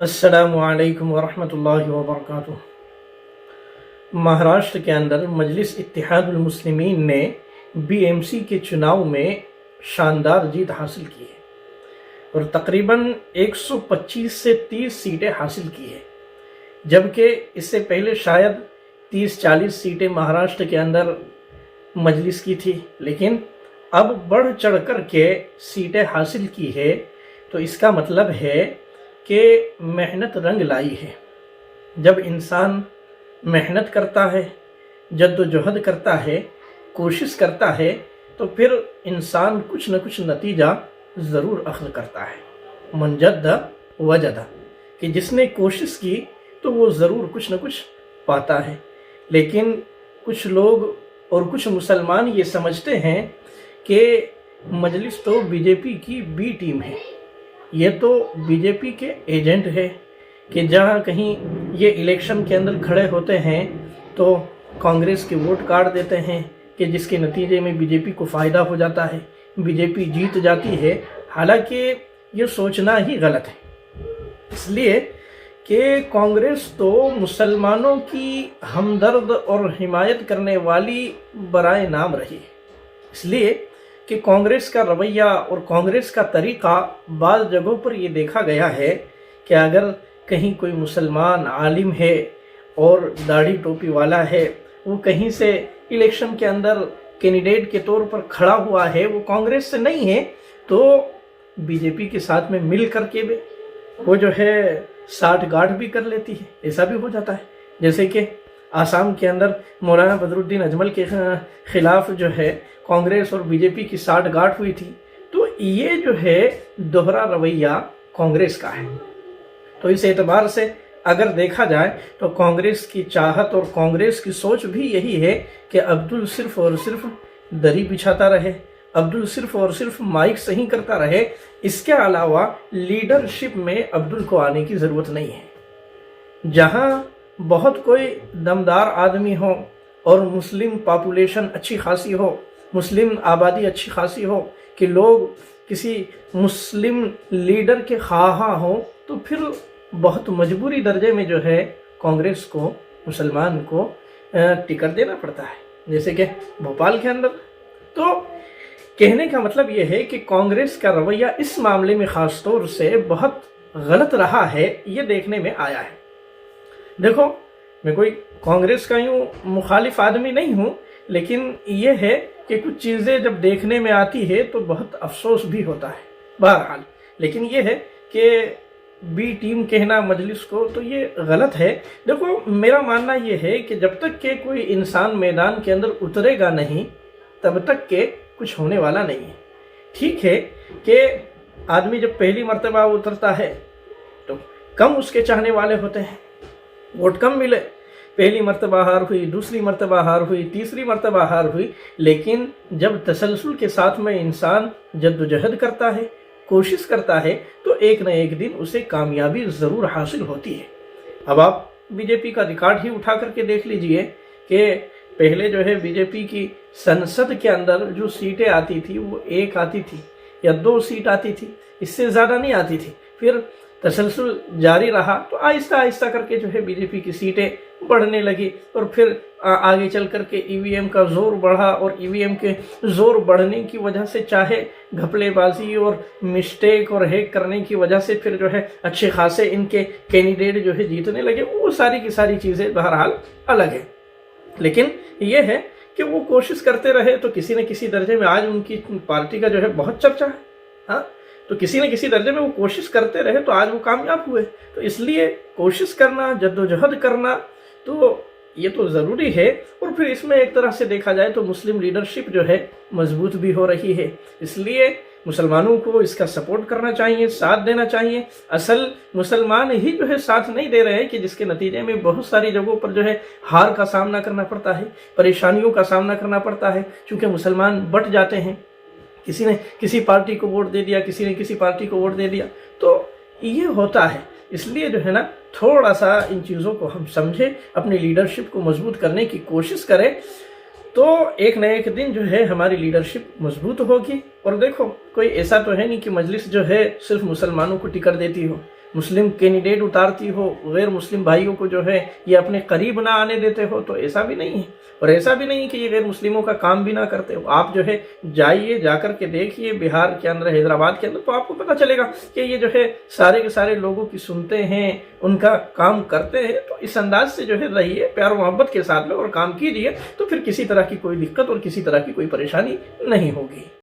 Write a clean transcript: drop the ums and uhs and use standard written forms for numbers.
अस्सलामु अलैकुम वरहमतुल्लाहि वबरकातुह। महाराष्ट्र के अंदर मजलिस इत्तेहादुल मुस्लिमीन ने बीएमसी के चुनाव में शानदार जीत हासिल की है और तकरीबन 125 से 30 सीटें हासिल की है, जबकि इससे पहले शायद 30-40 सीटें महाराष्ट्र के अंदर मजलिस की थी, लेकिन अब बढ़ चढ़ कर के सीटें हासिल की है। तो इसका मतलब है कि मेहनत रंग लाई है। जब इंसान मेहनत करता है, जद्दोजहद करता है, कोशिश करता है, तो फिर इंसान कुछ न कुछ नतीजा ज़रूर अख्ज़ करता है। मन जद्द वजद, कि जिसने कोशिश की तो वो ज़रूर कुछ न कुछ पाता है। लेकिन कुछ लोग और कुछ मुसलमान ये समझते हैं कि मजलिस तो बीजेपी की बी टीम है, ये तो बीजेपी के एजेंट है, कि जहाँ कहीं ये इलेक्शन के अंदर खड़े होते हैं तो कांग्रेस के वोट काट देते हैं, कि जिसके नतीजे में बीजेपी को फ़ायदा हो जाता है, बीजेपी जीत जाती है। हालांकि ये सोचना ही गलत है, इसलिए कि कांग्रेस तो मुसलमानों की हमदर्द और हिमायत करने वाली बराए नाम रही है। इसलिए कि कांग्रेस का रवैया और कांग्रेस का तरीक़ा बाज़ जगहों पर ये देखा गया है कि अगर कहीं कोई मुसलमान आलिम है और दाढ़ी टोपी वाला है, वो कहीं से इलेक्शन के अंदर कैंडिडेट के तौर पर खड़ा हुआ है, वो कांग्रेस से नहीं है, तो बीजेपी के साथ में मिल करके भी वो जो है साठ गांठ भी कर लेती है। ऐसा भी हो जाता है, जैसे कि आसाम के अंदर मौलाना बदरुद्दीन अजमल के खिलाफ जो है कांग्रेस और बीजेपी की साठ गांठ हुई थी। तो ये जो है दोहरा रवैया कांग्रेस का है। तो इस एतबार से अगर देखा जाए तो कांग्रेस की चाहत और कांग्रेस की सोच भी यही है कि अब्दुल सिर्फ और सिर्फ दरी बिछाता रहे, अब्दुल सिर्फ और सिर्फ माइक सही करता रहे। इसके अलावा लीडरशिप में अब्दुल को आने की ज़रूरत नहीं है। जहाँ बहुत कोई दमदार आदमी हो और मुस्लिम पॉपुलेशन अच्छी खासी हो, मुस्लिम आबादी अच्छी खासी हो, कि लोग किसी मुस्लिम लीडर के ख्वाहा हो, तो फिर बहुत मजबूरी दर्जे में जो है कांग्रेस को, मुसलमान को टिकट देना पड़ता है, जैसे कि भोपाल के अंदर। तो कहने का मतलब ये है कि कांग्रेस का रवैया इस मामले में ख़ास तौर से बहुत गलत रहा है, ये देखने में आया है। देखो, मैं कोई कांग्रेस का यूँ मुखालिफ आदमी नहीं हूँ, लेकिन ये है कि कुछ चीज़ें जब देखने में आती है तो बहुत अफसोस भी होता है। बहरहाल, लेकिन ये है कि बी टीम कहना मजलिस को, तो ये गलत है। देखो, मेरा मानना ये है कि जब तक के कोई इंसान मैदान के अंदर उतरेगा नहीं, तब तक के कुछ होने वाला नहीं है। ठीक है कि आदमी जब पहली मर्तबा उतरता है तो कम उसके चाहने वाले होते हैं, वोट कम मिले, पहली मर्तबा हार हुई, दूसरी मर्तबा हार हुई, तीसरी मर्तबा हार हुई। लेकिन जब तसलसल के साथ में इंसान जद्दोजहद करता है, कोशिश करता है, तो एक न एक दिन उसे कामयाबी ज़रूर हासिल होती है। अब आप बीजेपी का रिकॉर्ड ही उठा करके देख लीजिए कि पहले जो है बीजेपी की संसद के अंदर जो सीटें आती थी वो एक आती थी या दो सीट आती थी, इससे ज़्यादा नहीं आती थी। फिर तसलसल जारी रहा तो आहिस्ता आहिस्ता करके जो है बीजेपी की सीटें बढ़ने लगी, और फिर आगे चल करके ईवीएम का ज़ोर बढ़ा, और ईवीएम के ज़ोर बढ़ने की वजह से, चाहे घपलेबाजी और मिस्टेक और हैक करने की वजह से, फिर जो है अच्छे खासे इनके कैंडिडेट जो है जीतने लगे। वो सारी की सारी चीज़ें बहरहाल अलग है, लेकिन ये है कि वो कोशिश करते रहे तो किसी न किसी दर्जे में आज उनकी पार्टी का जो है बहुत चर्चा है। हाँ, तो किसी न किसी दर्जे में वो कोशिश करते रहे तो आज वो कामयाब हुए। तो इसलिए कोशिश करना, जद्दोजहद करना, तो ये तो ज़रूरी है। और फिर इसमें एक तरह से देखा जाए तो मुस्लिम लीडरशिप जो है मजबूत भी हो रही है, इसलिए मुसलमानों को इसका सपोर्ट करना चाहिए, साथ देना चाहिए। असल मुसलमान ही जो है साथ नहीं दे रहे हैं, कि जिसके नतीजे में बहुत सारी जगहों पर जो है हार का सामना करना पड़ता है, परेशानियों का सामना करना पड़ता है, क्योंकि मुसलमान बट जाते हैं। किसी ने किसी पार्टी को वोट दे दिया, किसी ने किसी पार्टी को वोट दे दिया, तो ये होता है। इसलिए जो है ना, थोड़ा सा इन चीज़ों को हम समझें, अपनी लीडरशिप को मजबूत करने की कोशिश करें, तो एक न एक दिन जो है हमारी लीडरशिप मजबूत होगी। और देखो, कोई ऐसा तो है नहीं कि मजलिस जो है सिर्फ मुसलमानों को टिकट देती हो। مسلم کینڈیڈیٹ اتارتی ہو، غیر مسلم بھائیوں کو جو ہے یہ اپنے قریب نہ آنے دیتے ہو، تو ایسا بھی نہیں ہے۔ اور ایسا بھی نہیں کہ یہ غیر مسلموں کا کام بھی نہ کرتے ہو۔ آپ جو ہے جائیے، جا کر کے دیکھیے بہار کے اندر، حیدرآباد کے اندر، تو آپ کو پتہ چلے گا کہ یہ جو ہے سارے کے سارے لوگوں کی سنتے ہیں، ان کا کام کرتے ہیں۔ تو اس انداز سے جو ہے رہیے، پیار و محبت کے ساتھ میں، اور کام کیجیے، تو پھر کسی طرح کی کوئی دقت اور کسی طرح کی کوئی پریشانی نہیں ہوگی۔